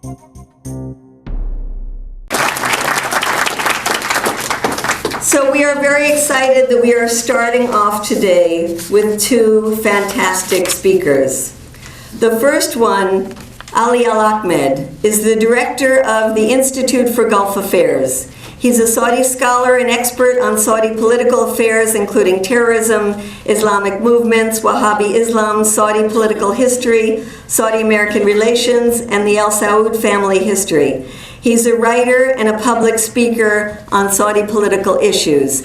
So we are very excited that we are starting off today with two fantastic speakers. The first one, Ali Al Ahmed, is the director of the Institute for Gulf Affairs. He's a Saudi scholar and expert on Saudi political affairs, including terrorism, Islamic movements, Wahhabi Islam, Saudi political history, Saudi-American relations, and the Al Saud family history. He's a writer and a public speaker on Saudi political issues.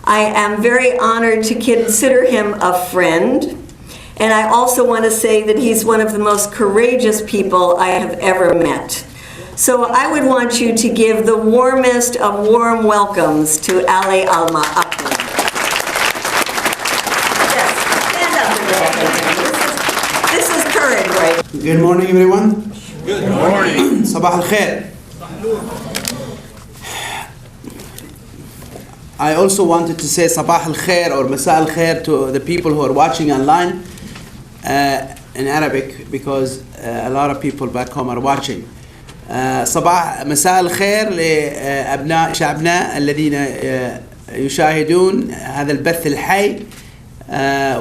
I am very honored to consider him a friend, and I also want to say that he's one of the most courageous people I have ever met. So I would want you to give the warmest of warm welcomes to Ali Al Ahmed. Yes, stand up a little. This is courage, right? Good morning, everyone. Good morning. Sabah al-khair. I also wanted to say Sabah al-khair or Masa al-khair to the people who are watching online in Arabic, because a lot of people back home are watching. صباح مساء الخير لأبناء شعبنا الذين يشاهدون هذا البث الحي،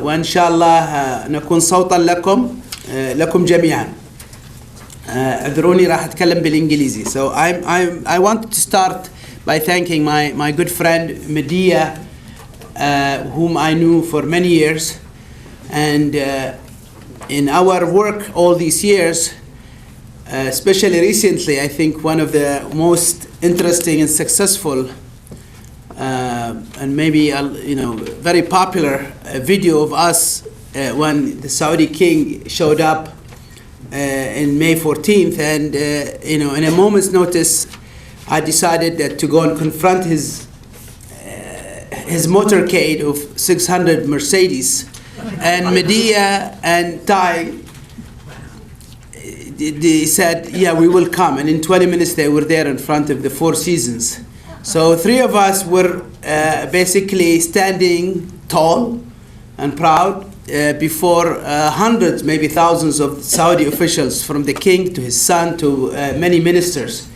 وإن شاء الله نكون صوتا لكم جميعا. اعذروني راح أتكلم بالإنجليزي. So I want to start by thanking my good friend Medea, whom I knew for many years, and in our work all these years, especially recently, I think one of the most interesting and successful and maybe very popular video of us when the Saudi king showed up in May 14th, and in a moment's notice I decided that to go and confront his motorcade of 600 Mercedes, and Medea and Tai, they said, yeah, we will come. And in 20 minutes, they were there in front of the Four Seasons. So three of us were basically standing tall and proud before hundreds, maybe thousands of Saudi officials, from the king to his son to many ministers.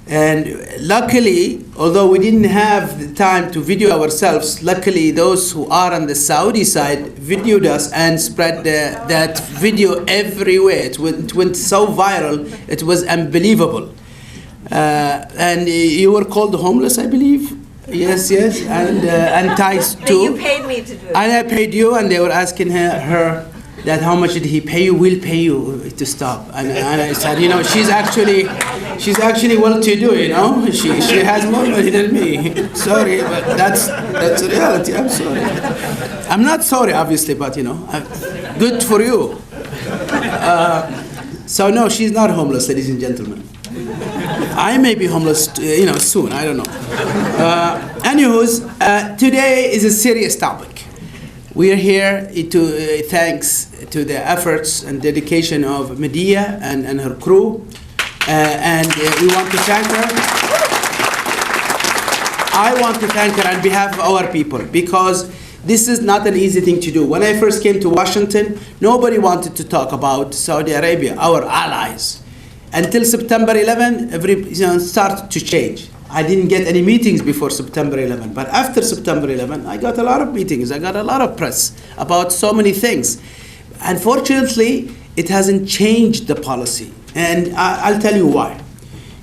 And luckily, although we didn't have the time to video ourselves, luckily those who are on the Saudi side videoed us and spread that video everywhere. It went so viral, it was unbelievable. And you were called homeless, I believe. Yes, and ties too. And you paid me to do it. And I paid you, and they were asking her that how much did he pay you? We'll pay you to stop. And I said, she's actually well-to-do, She has more money than me. Sorry, but that's reality. I'm sorry. I'm not sorry, obviously, but good for you. So no, she's not homeless, ladies and gentlemen. I may be homeless, soon. I don't know. Anyways, today is a serious topic. We are here to thanks to the efforts and dedication of Medea and her crew, and we want to thank her. I want to thank her on behalf of our people, because this is not an easy thing to do. When I first came to Washington, nobody wanted to talk about Saudi Arabia, our allies. Until September 11, started to change. I didn't get any meetings before September 11, but after September 11, I got a lot of meetings. I got a lot of press about so many things. Unfortunately, it hasn't changed the policy, and I'll tell you why.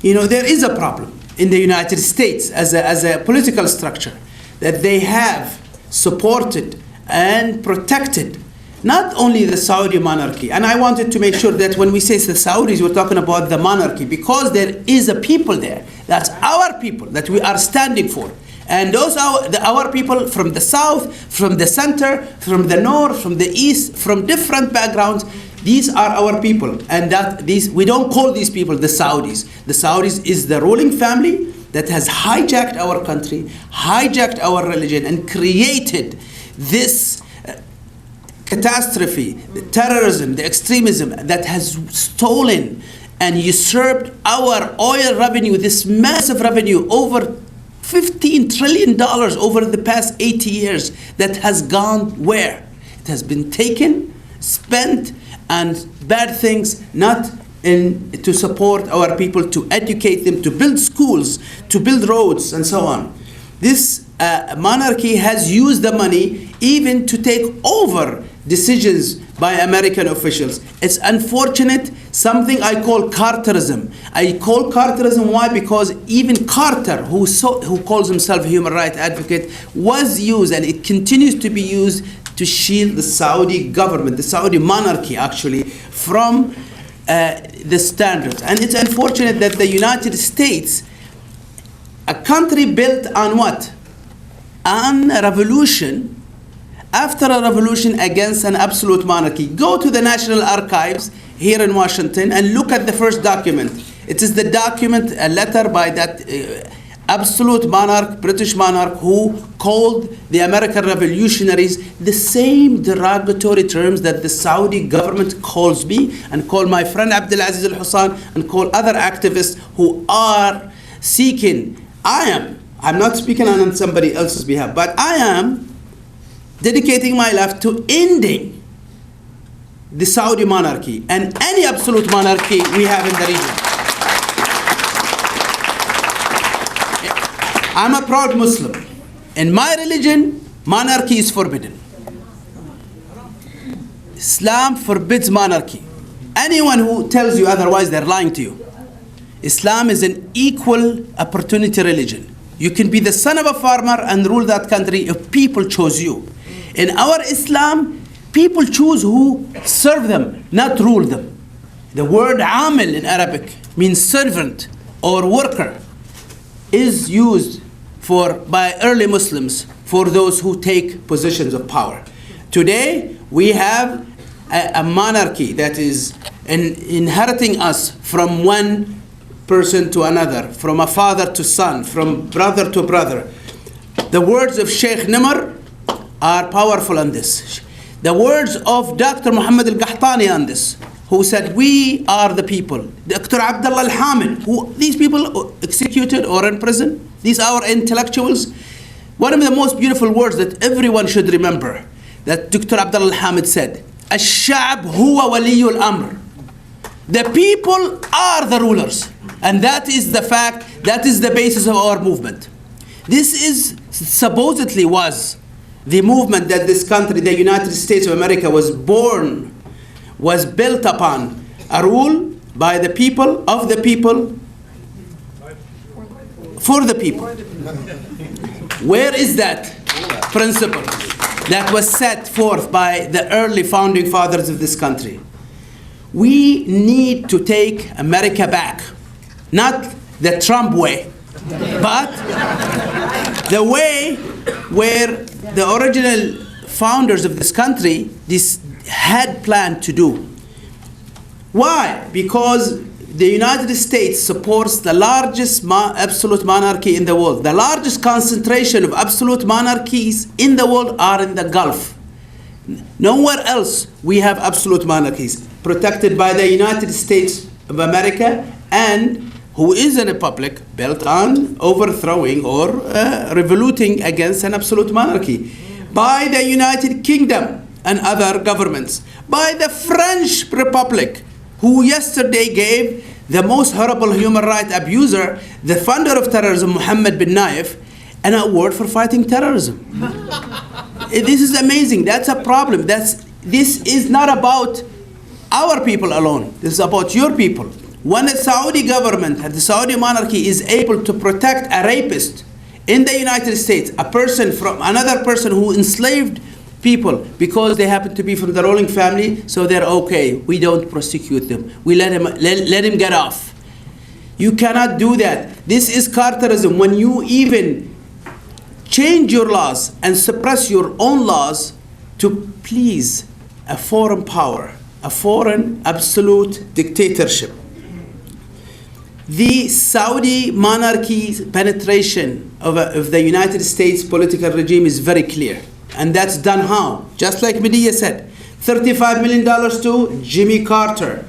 There is a problem in the United States as a political structure, that they have supported and protected not only the Saudi monarchy, and I wanted to make sure that when we say the Saudis, we're talking about the monarchy, because there is a people there. That's our people that we are standing for. And those are our people from the south, from the center, from the north, from the east, from different backgrounds. These are our people, and we don't call these people the Saudis. The Saudis is the ruling family that has hijacked our country, hijacked our religion, and created this catastrophe, the terrorism, the extremism that has stolen and usurped our oil revenue, this massive revenue, over $15 trillion over the past 80 years, that has gone where? It has been taken, spent, and bad things not to support our people, to educate them, to build schools, to build roads, and so on. This monarchy has used the money even to take over decisions by American officials. It's unfortunate, something I call Carterism. I call Carterism, why? Because even Carter, who calls himself a human rights advocate, was used, and it continues to be used, to shield the Saudi government, the Saudi monarchy actually, from the standards. And it's unfortunate that the United States, a country built on what? On a revolution, after a revolution against an absolute monarchy. Go to the National Archives here in Washington and look at the first document. It is the document, a letter by that absolute monarch, British monarch, who called the American revolutionaries the same derogatory terms that the Saudi government calls me, and call my friend Abdulaziz Al-Hussan, and call other activists who are seeking. I'm not speaking on somebody else's behalf, but I am dedicating my life to ending the Saudi monarchy and any absolute monarchy we have in the region. I'm a proud Muslim. In my religion, monarchy is forbidden. Islam forbids monarchy. Anyone who tells you otherwise, they're lying to you. Islam is an equal opportunity religion. You can be the son of a farmer and rule that country if people chose you. In our Islam, people choose who serve them, not rule them. The word amil in Arabic means servant or worker, is used by early Muslims for those who take positions of power. Today, we have a monarchy that is inheriting us from one person to another, from a father to son, from brother to brother. The words of Sheikh Nimr are powerful on this. The words of Dr. Muhammad Al-Qahtani on this, who said, we are the people. Dr. Abdullah Al Ahmed, who these people executed or in prison, these are our intellectuals. One of the most beautiful words that everyone should remember, that Dr. Abdullah Al Ahmed said, Ash-sha'b huwa waliyul amr. The people are the rulers. And that is the fact, that is the basis of our movement. This is supposedly was the movement that this country, the United States of America, was built upon. A rule by the people, of the people, for the people. Where is that principle that was set forth by the early founding fathers of this country? We need to take America back. Not the Trump way, but the way where the original founders of this country had planned to do. Why? Because the United States supports the largest absolute monarchy in the world. The largest concentration of absolute monarchies in the world are in the Gulf. Nowhere else we have absolute monarchies protected by the United States of America, and who is a republic built on overthrowing or revoluting against an absolute monarchy, by the United Kingdom and other governments, by the French Republic, who yesterday gave the most horrible human rights abuser, the founder of terrorism, Mohammed bin Nayef, an award for fighting terrorism. This is amazing. That's a problem. This is not about our people alone. This is about your people. When the Saudi government and the Saudi monarchy is able to protect a rapist in the United States, a person from another person who enslaved people because they happen to be from the ruling family, so they're okay. We don't prosecute them. We let him get off. You cannot do that. This is Carterism. When you even change your laws and suppress your own laws to please a foreign power, a foreign absolute dictatorship. The Saudi monarchy's penetration of the United States political regime is very clear. And that's done how? Just like Medea said, $35 million to Jimmy Carter,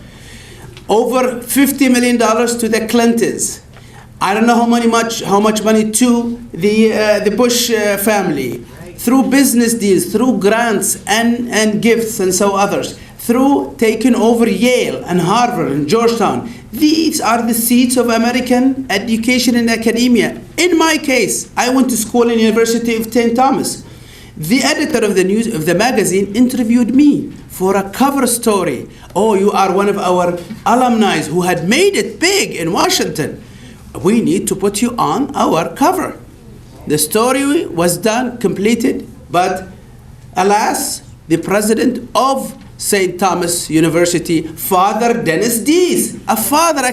over $50 million to the Clintons. I don't know how much money to the Bush family, through business deals, through grants and gifts and so others. through taking over Yale and Harvard and Georgetown. These are the seats of American education and academia. In my case, I went to school in University of St. Thomas. The editor of the magazine interviewed me for a cover story. Oh, you are one of our alumni who had made it big in Washington. We need to put you on our cover. The story was done, completed, but alas, the president of St. Thomas University, Father Dennis Dees, a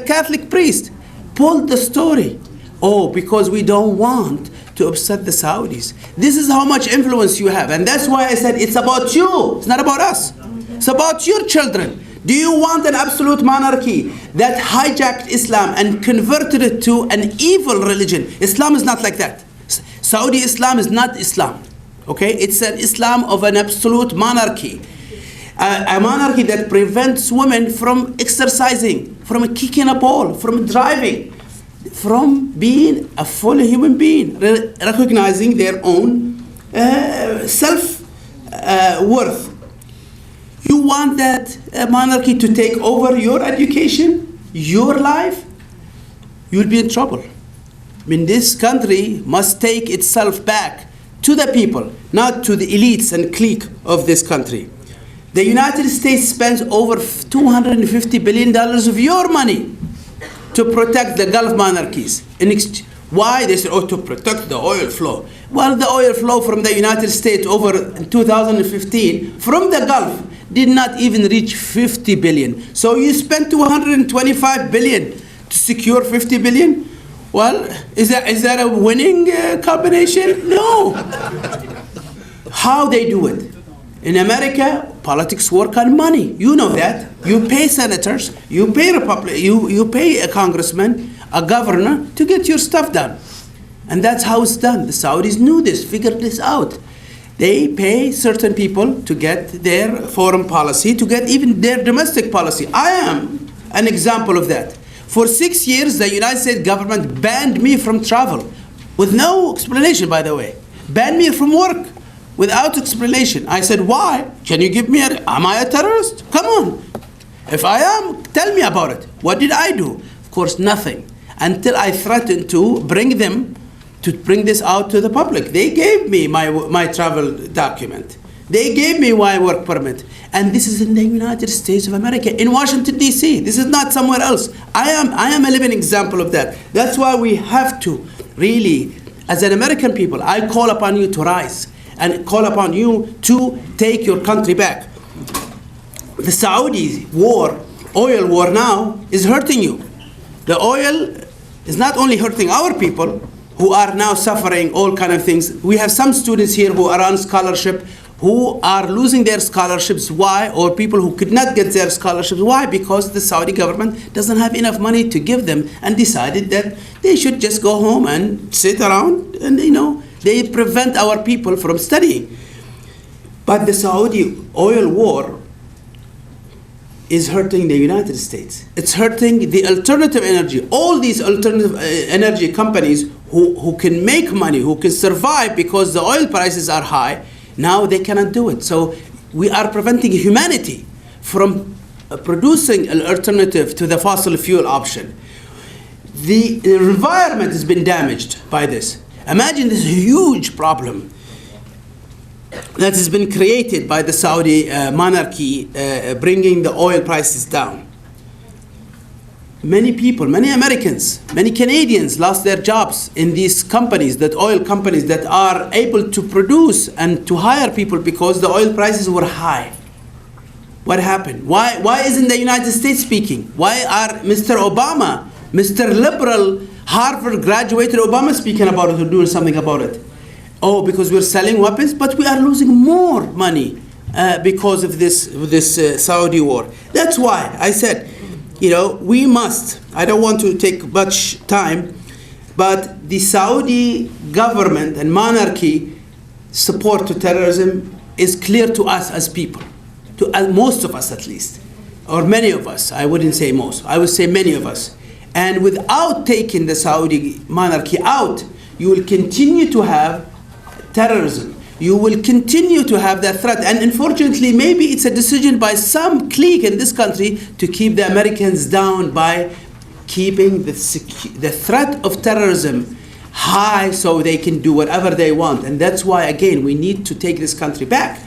Catholic priest, pulled the story. Oh, because we don't want to upset the Saudis. This is how much influence you have. And that's why I said it's about you. It's not about us. It's about your children. Do you want an absolute monarchy that hijacked Islam and converted it to an evil religion? Islam is not like that. Saudi Islam is not Islam. Okay? It's an Islam of an absolute monarchy. A monarchy that prevents women from exercising, from kicking a ball, from driving, from being a full human being, recognizing their own self-worth. You want that monarchy to take over your education, your life, you'll be in trouble. I mean, this country must take itself back to the people, not to the elites and clique of this country. The United States spends over $250 billion of your money to protect the Gulf monarchies. Why? They said, oh, to protect the oil flow. Well, the oil flow from the United States over 2015 from the Gulf did not even reach 50 billion. So you spent 225 billion to secure 50 billion? Well, is that a winning combination? No. How they do it? In America, politics work on money. You know that. You pay senators, you pay you pay a congressman, a governor to get your stuff done. And that's how it's done. The Saudis knew this, figured this out. They pay certain people to get their foreign policy, to get even their domestic policy. I am an example of that. For 6 years, the United States government banned me from travel, with no explanation, by the way. Banned me from work, without explanation. I said, why? Can you give me am I a terrorist? Come on. If I am, tell me about it. What did I do? Of course, nothing. Until I threatened to bring this out to the public. They gave me my travel document. They gave me my work permit. And this is in the United States of America, in Washington, D.C. This is not somewhere else. I am a living example of that. That's why we have to really, as an American people, I call upon you to rise and call upon you to take your country back. The Saudi war, oil war now, is hurting you. The oil is not only hurting our people, who are now suffering all kind of things. We have some students here who are on scholarship, who are losing their scholarships. Why? Or people who could not get their scholarships. Why? Because the Saudi government doesn't have enough money to give them and decided that they should just go home and sit around and, they prevent our people from studying. But the Saudi oil war is hurting the United States. It's hurting the alternative energy. All these alternative energy companies who can make money, who can survive because the oil prices are high, now they cannot do it. So we are preventing humanity from producing an alternative to the fossil fuel option. The environment has been damaged by this. Imagine this huge problem that has been created by the Saudi monarchy, bringing the oil prices down. Many people, many Americans, many Canadians lost their jobs in these companies, oil companies that are able to produce and to hire people because the oil prices were high. What happened? Why isn't the United States speaking? Why are Mr. Obama, Mr. Liberal, Harvard graduated Obama speaking about it or doing something about it? Oh, because we're selling weapons, but we are losing more money because of this Saudi war. That's why I said, we must, I don't want to take much time, but the Saudi government and monarchy support to terrorism is clear to us as people, to most of us at least, or many of us. I wouldn't say most, I would say many of us. And without taking the Saudi monarchy out, you will continue to have terrorism. you will continue to have that threat. And unfortunately, maybe it's a decision by some clique in this country to keep the Americans down by keeping the threat of terrorism high so they can do whatever they want. And that's why, again, we need to take this country back.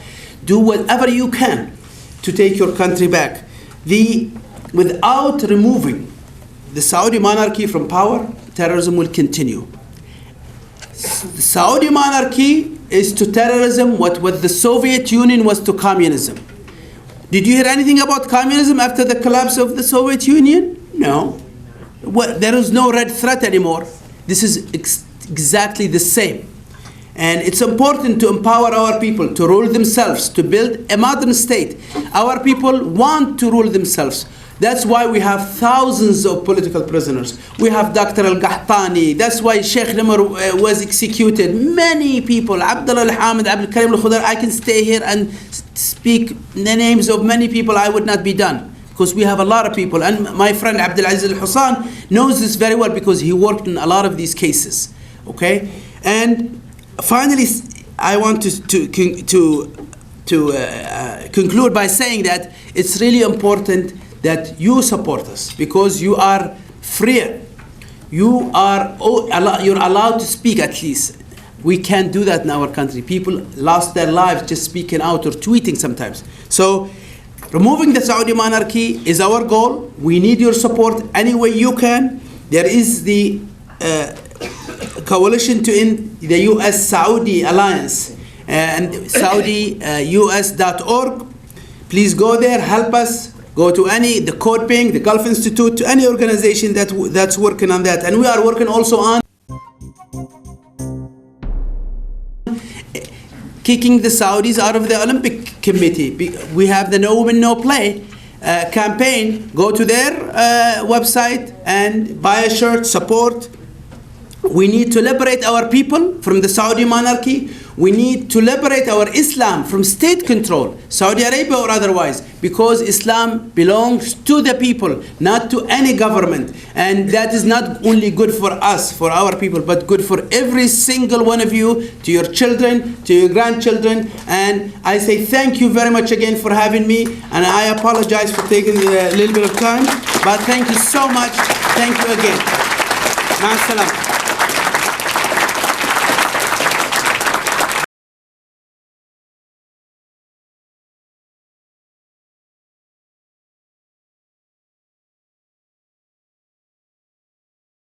Do whatever you can to take your country back. Without removing the Saudi monarchy from power, terrorism will continue. The Saudi monarchy is to terrorism what the Soviet Union was to communism. Did you hear anything about communism after the collapse of the Soviet Union? No. There is no red threat anymore. This is exactly the same. And it's important to empower our people to rule themselves, to build a modern state. Our people want to rule themselves. That's why we have thousands of political prisoners. We have Dr. Al-Qahtani. That's why Sheikh Nimr was executed. Many people, Abdullah Al Ahmed, Abdul Karim Al-Khudar. I can stay here and speak the names of many people. I would not be done, because we have a lot of people. And my friend Abdul Aziz Al-Hussan knows this very well because he worked in a lot of these cases. Okay? And finally, I want to conclude by saying that it's really important that you support us, because you are freer. You're allowed to speak at least. We can't do that in our country. People lost their lives just speaking out or tweeting sometimes. So removing the Saudi monarchy is our goal. We need your support any way you can. There is the coalition to end the US-Saudi alliance and SaudiUS.org. Please go there, help us. Go to the Code Pink, the Gulf Institute, to any organization that's working on that. And we are working also on kicking the Saudis out of the Olympic Committee. We have the No Women, No Play campaign. Go to their website and buy a shirt, support. We need to liberate our people from the Saudi monarchy. We need to liberate our Islam from state control, Saudi Arabia or otherwise, because Islam belongs to the people, not to any government. And that is not only good for us, for our people, but good for every single one of you, to your children, to your grandchildren. And I say thank you very much again for having me. And I apologize for taking a little bit of time, but thank you so much. Thank you again. Ma salam.